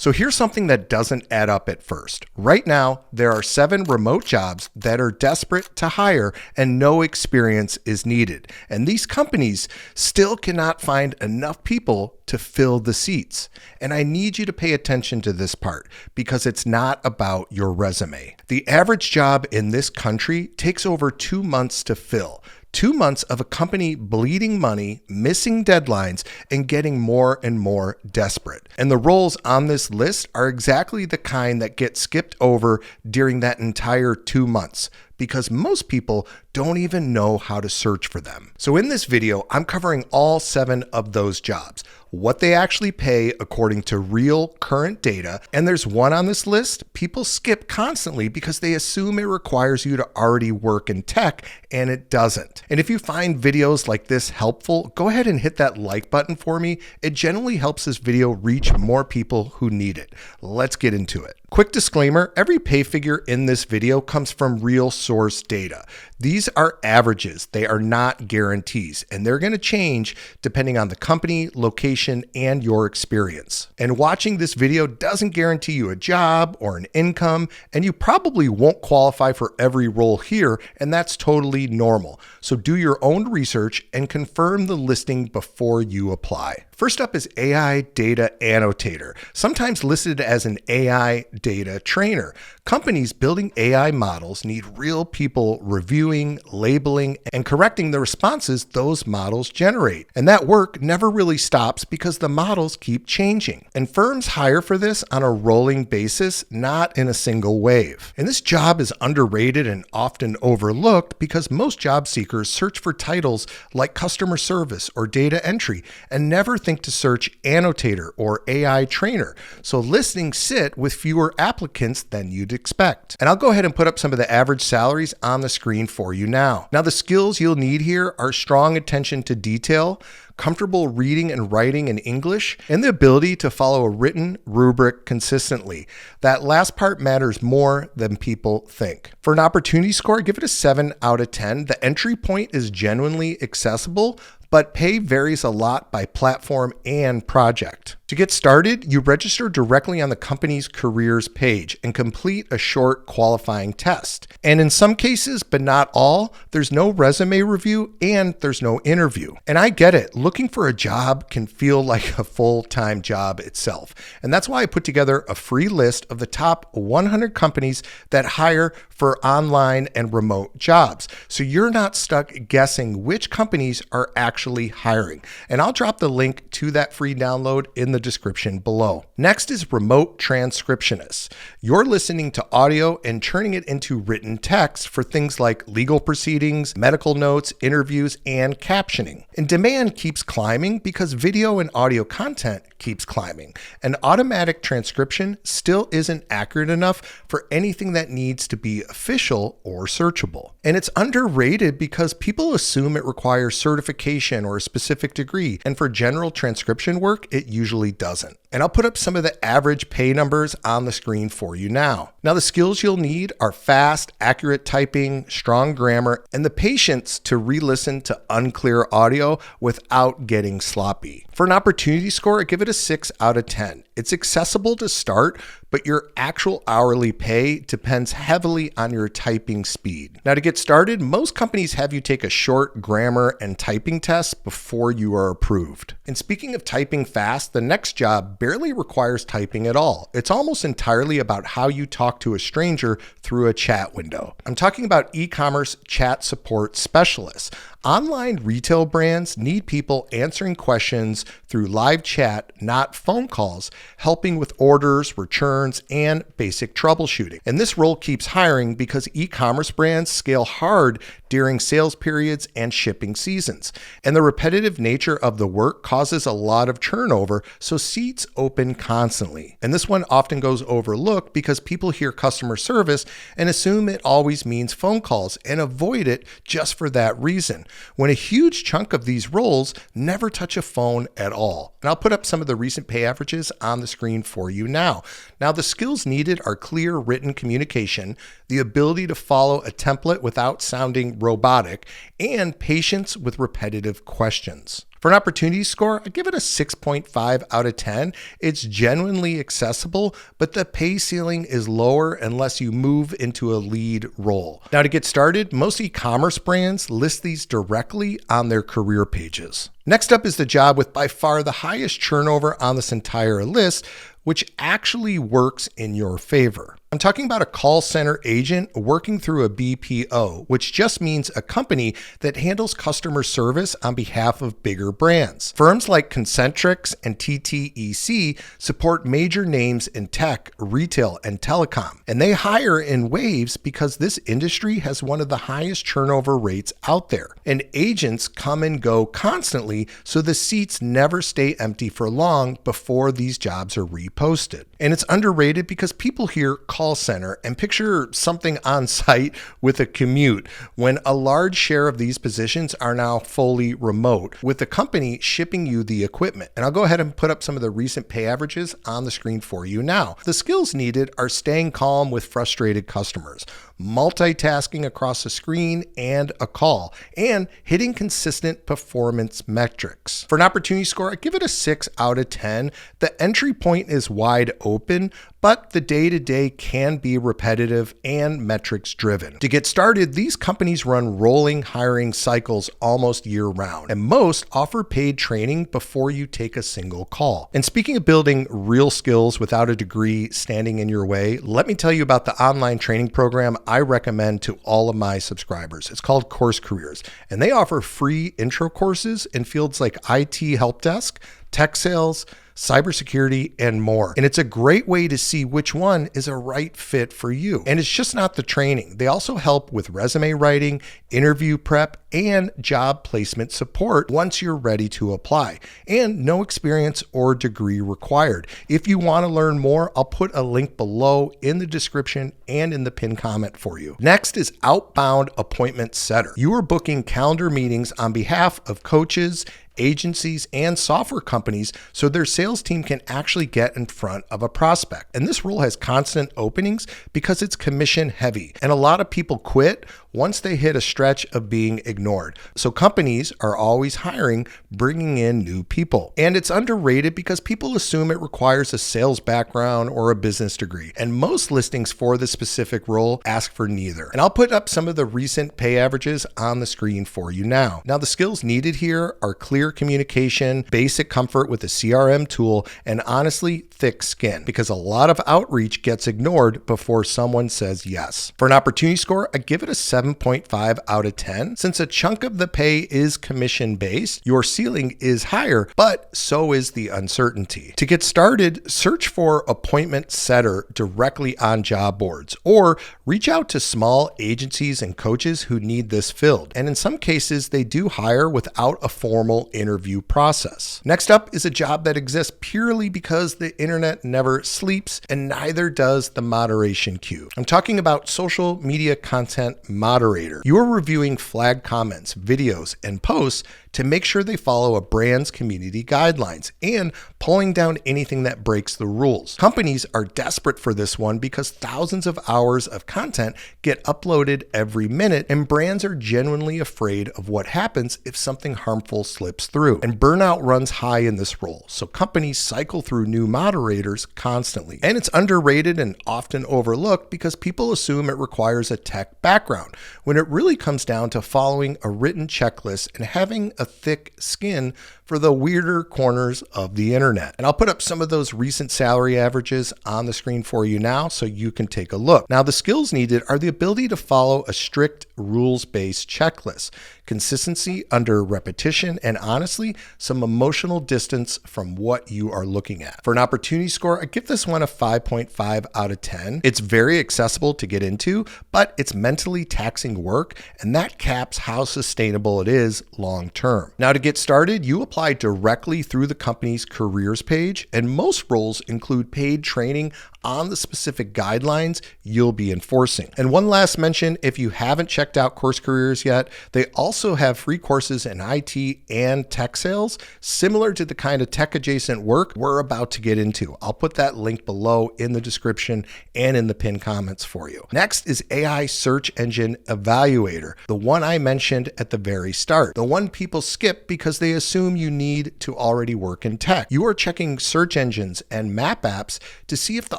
So here's something that doesn't add up at first. Right now, there are 7 remote jobs that are desperate to hire and no experience is needed. And these companies still cannot find enough people to fill the seats. And I need you to pay attention to this part because it's not about your resume. The average job in this country takes over 2 months to fill. 2 months of a company bleeding money, missing deadlines, and getting more and more desperate. And the roles on this list are exactly the kind that get skipped over during that entire 2 months because most people don't even know how to search for them. So in this video, I'm covering all 7 of those jobs, what they actually pay according to real current data. And there's one on this list people skip constantly because they assume it requires you to already work in tech, and it doesn't. And if you find videos like this helpful, go ahead and hit that like button for me. It generally helps this video reach more people who need it. Let's get into it. Quick disclaimer, every pay figure in this video comes from real source data. These are averages, they are not guarantees, and they're going to change depending on the company, location, and your experience. And watching this video doesn't guarantee you a job or an income, and you probably won't qualify for every role here, and that's totally normal. So do your own research and confirm the listing before you apply. First up is AI Data Annotator, sometimes listed as an AI data trainer. Companies building AI models need real people reviewing, labeling, and correcting the responses those models generate. And that work never really stops because the models keep changing. And firms hire for this on a rolling basis, not in a single wave. And this job is underrated and often overlooked because most job seekers search for titles like customer service or data entry and never think to search annotator or AI trainer. So listings sit with fewer applicants than you'd expect. And I'll go ahead and put up some of the average salaries on the screen for you now. Now, the skills you'll need here are strong attention to detail, comfortable reading and writing in English, and the ability to follow a written rubric consistently. That last part matters more than people think. For an opportunity score, give it a 7 out of 10. The entry point is genuinely accessible, but pay varies a lot by platform and project. To get started, you register directly on the company's careers page and complete a short qualifying test. And in some cases, but not all, there's no resume review and there's no interview. And I get it, looking for a job can feel like a full-time job itself. And that's why I put together a free list of the top 100 companies that hire for online and remote jobs. So you're not stuck guessing which companies are actually hiring. And I'll drop the link to that free download in the description below. Next is remote transcriptionist. You're listening to audio and turning it into written text for things like legal proceedings, medical notes, interviews, and captioning. And demand keeps climbing because video and audio content keeps climbing. And automatic transcription still isn't accurate enough for anything that needs to be official or searchable. And it's underrated because people assume it requires certification or a specific degree. And for general transcription work, it usually doesn't. And I'll put up some of the average pay numbers on the screen for you now. Now, the skills you'll need are fast, accurate typing, strong grammar, and the patience to re-listen to unclear audio without getting sloppy. For an opportunity score, I give it a 6 out of 10. It's accessible to start, but your actual hourly pay depends heavily on your typing speed. Now, to get started, most companies have you take a short grammar and typing test before you are approved. And speaking of typing fast, the next job barely requires typing at all. It's almost entirely about how you talk to a stranger through a chat window. I'm talking about e-commerce chat support specialists. Online retail brands need people answering questions through live chat, not phone calls, helping with orders, returns, and basic troubleshooting. And this role keeps hiring because e-commerce brands scale hard during sales periods and shipping seasons. And the repetitive nature of the work causes a lot of turnover, so seats open constantly. And this one often goes overlooked because people hear customer service and assume it always means phone calls and avoid it just for that reason, when a huge chunk of these roles never touch a phone at all. And I'll put up some of the recent pay averages on the screen for you now. Now, the skills needed are clear written communication, the ability to follow a template without sounding robotic, and patience with repetitive questions. For an opportunity score, I give it a 6.5 out of 10. It's genuinely accessible, but the pay ceiling is lower unless you move into a lead role. Now, to get started, most e-commerce brands list these directly on their career pages. Next up is the job with by far the highest turnover on this entire list, which actually works in your favor. I'm talking about a call center agent working through a BPO, which just means a company that handles customer service on behalf of bigger brands. Firms like Concentrix and TTEC support major names in tech, retail, and telecom, and they hire in waves because this industry has one of the highest turnover rates out there. And agents come and go constantly, so the seats never stay empty for long before these jobs are reposted. And it's underrated because people hear call center and picture something on site with a commute, when a large share of these positions are now fully remote, with the company shipping you the equipment. And I'll go ahead and put up some of the recent pay averages on the screen for you now. The skills needed are staying calm with frustrated customers, multitasking across a screen and a call, and hitting consistent performance metrics. For an opportunity score, I give it a 6 out of 10. The entry point is wide open, but the day-to-day can be repetitive and metrics driven. To get started, these companies run rolling hiring cycles almost year-round, and most offer paid training before you take a single call. And speaking of building real skills without a degree standing in your way, let me tell you about the online training program I recommend to all of my subscribers. It's called Course Careers, and they offer free intro courses in fields like IT help desk, tech sales, cybersecurity, and more. And it's a great way to see which one is a right fit for you. And it's just not the training. They also help with resume writing, interview prep, and job placement support once you're ready to apply. And no experience or degree required. If you want to learn more, I'll put a link below in the description and in the pinned comment for you. Next is Outbound Appointment Setter. You are booking calendar meetings on behalf of coaches, agencies, and software companies so their sales team can actually get in front of a prospect. And this role has constant openings because it's commission heavy. And a lot of people quit once they hit a stretch of being ignored. So companies are always hiring, bringing in new people. And it's underrated because people assume it requires a sales background or a business degree. And most listings for this specific role ask for neither. And I'll put up some of the recent pay averages on the screen for you now. Now, the skills needed here are clear communication, basic comfort with a CRM tool, and honestly, thick skin, because a lot of outreach gets ignored before someone says yes. For an opportunity score, I give it a 7.5 out of 10. Since a chunk of the pay is commission-based, your ceiling is higher, but so is the uncertainty. To get started, search for Appointment Setter directly on job boards, or reach out to small agencies and coaches who need this filled. And in some cases, they do hire without a formal interview process. Next up is a job that exists purely because the internet never sleeps, and neither does the moderation queue. I'm talking about social media content moderator. You are reviewing flagged comments, videos, and posts to make sure they follow a brand's community guidelines and pulling down anything that breaks the rules. Companies are desperate for this one because thousands of hours of content get uploaded every minute, and brands are genuinely afraid of what happens if something harmful slips through. And burnout runs high in this role, so companies cycle through new moderators constantly. And it's underrated and often overlooked because people assume it requires a tech background, when it really comes down to following a written checklist and having a thick skin for the weirder corners of the internet. And I'll put up some of those recent salary averages on the screen for you now so you can take a look. Now, the skills needed are the ability to follow a strict rules-based checklist, consistency under repetition, and honestly, some emotional distance from what you are looking at. For an opportunity score, I give this one a 5.5 out of 10. It's very accessible to get into, but it's mentally taxing work, and that caps how sustainable it is long term. Now, to get started, you apply directly through the company's careers page, and most roles include paid training on the specific guidelines you'll be enforcing. And one last mention, if you haven't checked out Course Careers yet, they also have free courses in IT and tech sales, similar to the kind of tech adjacent work we're about to get into. I'll put that link below in the description and in the pinned comments for you. Next is AI Search Engine Evaluator, the one I mentioned at the very start, the one people people skip because they assume you need to already work in tech. You are checking search engines and map apps to see if the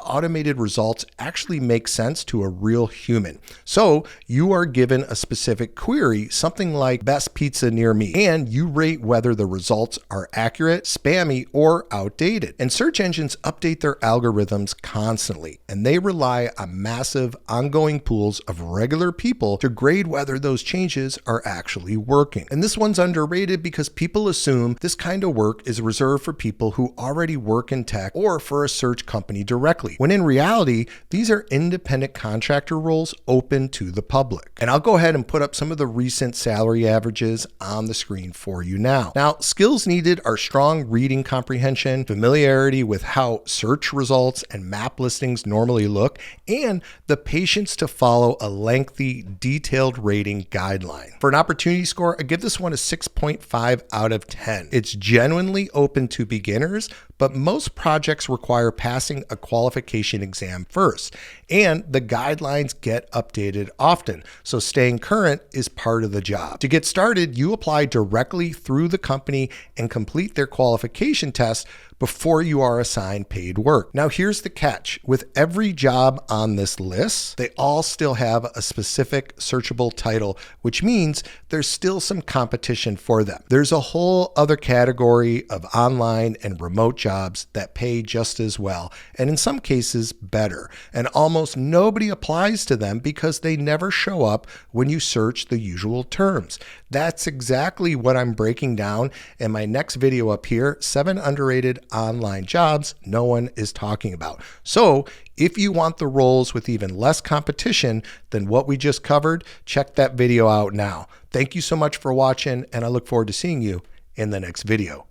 automated results actually make sense to a real human. So you are given a specific query, something like best pizza near me, and you rate whether the results are accurate, spammy, or outdated. And search engines update their algorithms constantly, and they rely on massive ongoing pools of regular people to grade whether those changes are actually working. And this one's underrated because people assume this kind of work is reserved for people who already work in tech or for a search company directly, when in reality, these are independent contractor roles open to the public. And I'll go ahead and put up some of the recent salary averages on the screen for you now. Now, skills needed are strong reading comprehension, familiarity with how search results and map listings normally look, and the patience to follow a lengthy, detailed rating guideline. For an opportunity score, I give this one a 6.5 out of 10. It's genuinely open to beginners, but most projects require passing a qualification exam first, and the guidelines get updated often, so staying current is part of the job. To get started, you apply directly through the company and complete their qualification test before you are assigned paid work. Now here's the catch. With every job on this list, they all still have a specific searchable title, which means there's still some competition for them. There's a whole other category of online and remote jobs that pay just as well, and in some cases better. And almost nobody applies to them because they never show up when you search the usual terms. That's exactly what I'm breaking down in my next video up here, 7 underrated online jobs no one is talking about. So if you want the roles with even less competition than what we just covered, check that video out now. Thank you so much for watching, and I look forward to seeing you in the next video.